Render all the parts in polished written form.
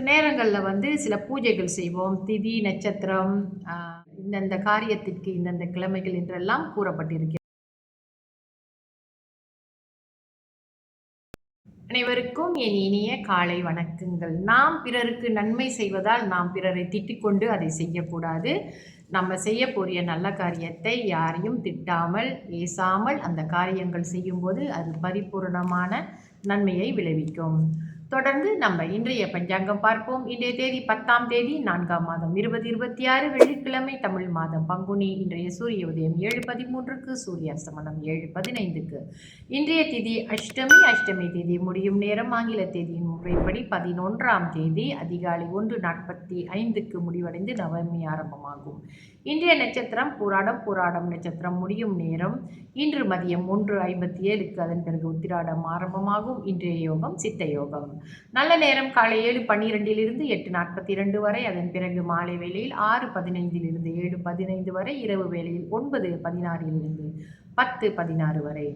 நேரங்களில் சில பூஜைகள் செய்வோம். திதி நட்சத்திரம் இந்தந்த காரியத்திற்கு இந்தந்த கிழமைகள் என்றெல்லாம் கூறப்பட்டிருக்கிறது. அனைவருக்கும் என் இனிய காலை வணக்கங்கள். நாம் பிறருக்கு நன்மை செய்வதால் நாம் பிறரை திட்டிக்கொண்டு அதை செய்யக்கூடாது. நம்ம செய்யக்கூடிய நல்ல காரியத்தை யாரையும் திட்டாமல் ஏசாமல் அந்த காரியங்கள் செய்யும்போது அது பரிபூர்ணமான நன்மையை விளைவிக்கும். தொடர்ந்து நம்ம இன்றைய பஞ்சாங்கம் பார்ப்போம். இன்றைய தேதி 10ஆம் தேதி 4ஆம் மாதம் 2026 வெள்ளிக்கிழமை, தமிழ் மாதம் பங்குனி. இன்றைய சூரிய உதயம் 7:13க்கு, சூரிய அஸ்தமனம் 7:15க்கு. இன்றைய திதி அஷ்டமி. அஷ்டமி தேதி முடியும் நேரம் ஆங்கில தேதியின் முறைப்படி 11ஆம் தேதி அதிகாலை 1:45க்கு முடிவடைந்து நவமி ஆரம்பமாகும். இன்றைய நட்சத்திரம் பூராடம். பூராடம் நட்சத்திரம் முடியும் நேரம் இன்று மதியம் 1:57க்கு. அதன் பிறகு உத்திராடம் ஆரம்பமாகும். இன்றைய யோகம் சித்த யோகம். நல்ல நேரம் காலை 7:12 8:42 வரை. அதன் பிறகு மாலை வேளையில் 6:15 7:15 வரை. இரவு வேளையில் 9:16 10:16 வரை.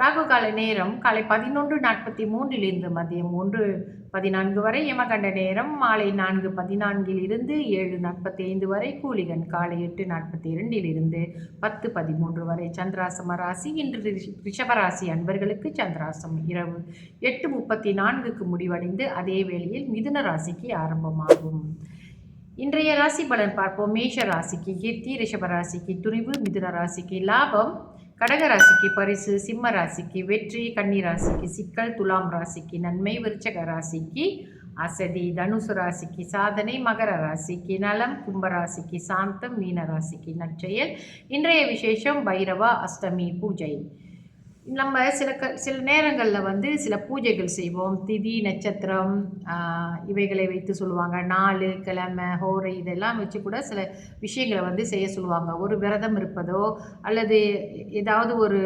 ராகு கால நேரம் காலை 11:43 மதியம் 1:14 வரை. யமகண்ட நேரம் மாலை 4:14 7:45 வரை. கூலிகன் காலை 8:42 10:13 வரை. சந்திராசம ராசி. இன்று ரிஷபராசி அன்பர்களுக்கு சந்திராசம் இரவு 8:34க்கு முடிவடைந்து அதே வேளையில் மிதுன ராசிக்கு ஆரம்பமாகும். இன்றைய ராசி பலன் பார்ப்போம். மேஷ ராசிக்கு கீர்த்தி, ரிஷபராசிக்கு துணிவு, மிதுன ராசிக்கு லாபம், கடக ராசிக்கு பரிசு, சிம்ம ராசிக்கு வெற்றி, கன்னி ராசிக்கு சிக்கல், துலாம் ராசிக்கு நன்மை, விருச்சக ராசிக்கு அசதி, தனுசு ராசிக்கு சாதனை, மகர ராசிக்கு நலம், கும்பராசிக்கு சாந்தம், மீன ராசிக்கு நற்செயல். இன்றைய விசேஷம் பைரவா அஷ்டமி பூஜை. நம்ம சில நேரங்களில் சில பூஜைகள் செய்வோம். திதி நட்சத்திரம் இவைகளை வைத்து சொல்லுவாங்க. நாள் கிழமை ஹோரை இதெல்லாம் வச்சு கூட சில விஷயங்களை செய்ய சொல்லுவாங்க. ஒரு விரதம் இருப்பதோ அல்லது ஏதாவது ஒரு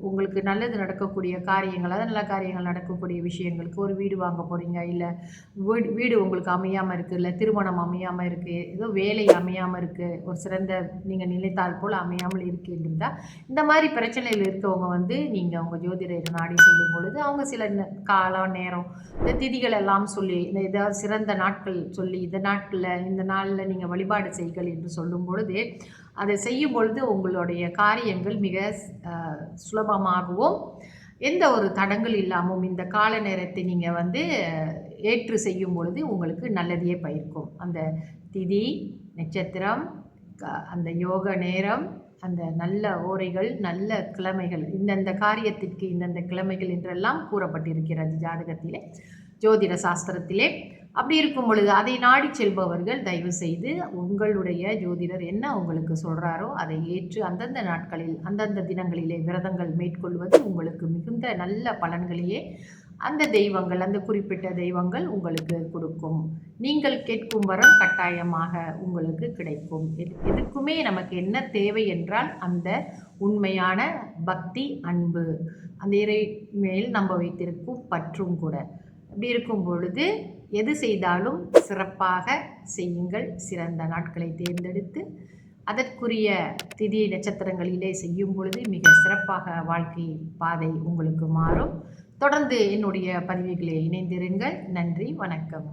உங்களுக்கு நல்லது நடக்கக்கூடிய காரியங்கள், அதாவது நல்ல காரியங்கள் நடக்கக்கூடிய விஷயங்களுக்கு ஒரு வீடு வாங்க போகிறீங்க, இல்லை வீடு உங்களுக்கு அமையாமல் இருக்குது, இல்லை திருமணம் அமையாமல் இருக்குது, ஏதோ வேலை அமையாமல் இருக்குது, ஒரு சிறந்த நீங்கள் நினைத்தால் போல் அமையாமல் இருக்குன்றதா இந்த மாதிரி பிரச்சனையில் இருக்கவங்க நீங்கள் உங்கள் ஜோதிடரை நாடி சொல்லும் பொழுது அவங்க சில காலம் நேரம் இந்த திதிகள் எல்லாம் சொல்லி இந்த ஏதாவது சிறந்த நாட்கள் சொல்லி இந்த நாளில் நீங்கள் வழிபாடு செய்கள் என்று சொல்லும் பொழுது அதை செய்யும் பொழுது உங்களுடைய காரியங்கள் மிக சுலபமாகவும் எந்த ஒரு தடங்கள் இல்லாமல் இந்த கால நேரத்தை நீங்கள் ஏற்று செய்யும் பொழுது உங்களுக்கு நல்லதையே பயிர்க்கும். அந்த திதி நட்சத்திரம், அந்த யோக நேரம், அந்த நல்ல ஓரைகள், நல்ல கிழமைகள், இந்தந்த காரியத்திற்கு இந்தந்த கிழமைகள் என்றெல்லாம் கூறப்பட்டிருக்கிறது ஜாதகத்திலே, ஜோதிட சாஸ்திரத்திலே. அப்படி இருக்கும் பொழுது அதை நாடி செல்பவர்கள் தயவு செய்து உங்களுடைய ஜோதிடர் என்ன உங்களுக்கு சொல்கிறாரோ அதை ஏற்று அந்தந்த நாட்களில் அந்தந்த தினங்களிலே விரதங்கள் மேற்கொள்வது உங்களுக்கு மிகுந்த நல்ல பலன்களையே அந்த தெய்வங்கள், அந்த குறிப்பிட்ட தெய்வங்கள் உங்களுக்கு கொடுக்கும். நீங்கள் கேட்கும் வரம் கட்டாயமாக உங்களுக்கு கிடைக்கும். எதுக்குமே நமக்கு என்ன தேவை என்றால் அந்த உண்மையான பக்தி, அன்பு, அந்த இறை மேல் நம்ம வைத்திருக்கும் பற்றும் கூட. அப்படி இருக்கும் பொழுது எது செய்தாலும் சிறப்பாக செய்யுங்கள். சிறந்த நாட்களை தேர்ந்தெடுத்து அதற்குரிய திதி நட்சத்திரங்களிலே செய்யும் பொழுது மிக சிறப்பாக வாழ்க்கை பாதை உங்களுக்கு மாறும். தொடர்ந்து என்னுடைய பதிவுகளை இணைந்திருங்கள். நன்றி, வணக்கம்.